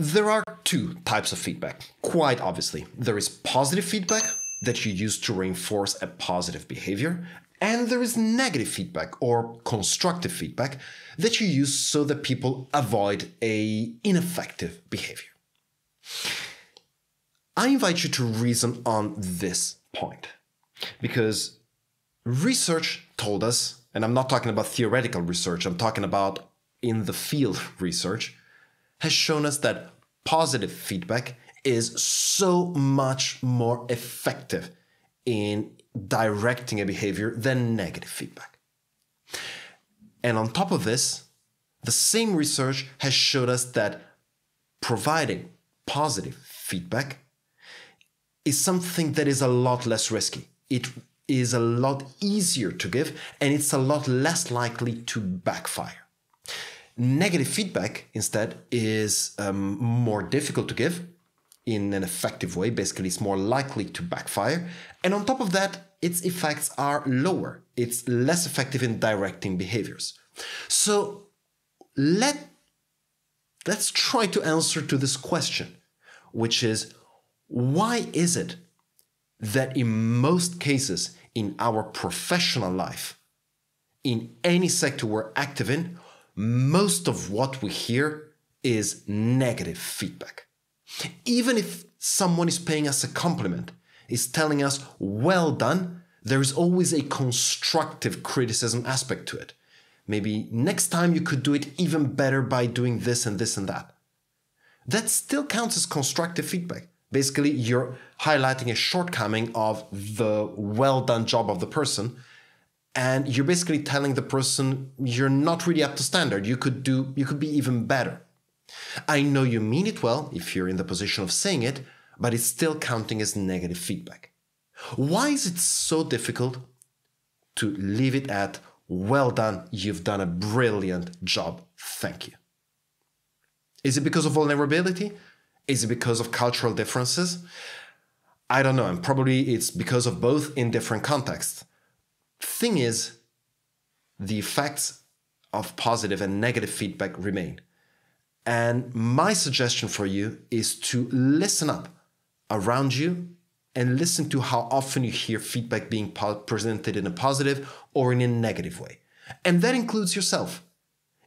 There are two types of feedback, quite obviously. There is positive feedback that you use to reinforce a positive behavior, and there is negative feedback or constructive feedback that you use so that people avoid an ineffective behavior. I invite you to reason on this point because research told us, and I'm not talking about theoretical research, I'm talking about in the field research, has shown us that positive feedback is so much more effective in directing a behavior than negative feedback. And on top of this, the same research has showed us that providing positive feedback is something that is a lot less risky. It is a lot easier to give, and it's a lot less likely to backfire. Negative feedback, instead, is more difficult to give in an effective way. Basically, it's more likely to backfire. And on top of that, its effects are lower. It's less effective in directing behaviors. So let's try to answer to this question, which is, why is it that in most cases in our professional life, in any sector we're active in, most of what we hear is negative feedback? Even if someone is paying us a compliment, is telling us, well done, there is always a constructive criticism aspect to it. Maybe next time you could do it even better by doing this and this and that. That still counts as constructive feedback. Basically, you're highlighting a shortcoming of the well done job of the person, and you're basically telling the person you're not really up to standard. You could be even better. I know you mean it well if you're in the position of saying it, but it's still counting as negative feedback. Why is it so difficult to leave it at, well done, you've done a brilliant job, thank you? Is it because of vulnerability? Is it because of cultural differences? I don't know, and probably it's because of both in different contexts. Thing is, the effects of positive and negative feedback remain. And my suggestion for you is to listen up around you and listen to how often you hear feedback being presented in a positive or in a negative way. And that includes yourself.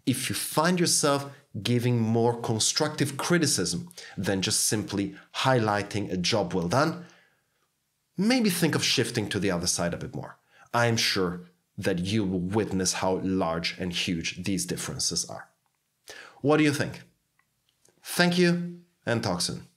If you find yourself giving more constructive criticism than just simply highlighting a job well done, maybe think of shifting to the other side a bit more. I am sure that you will witness how large and huge these differences are. What do you think? Thank you, and talk soon.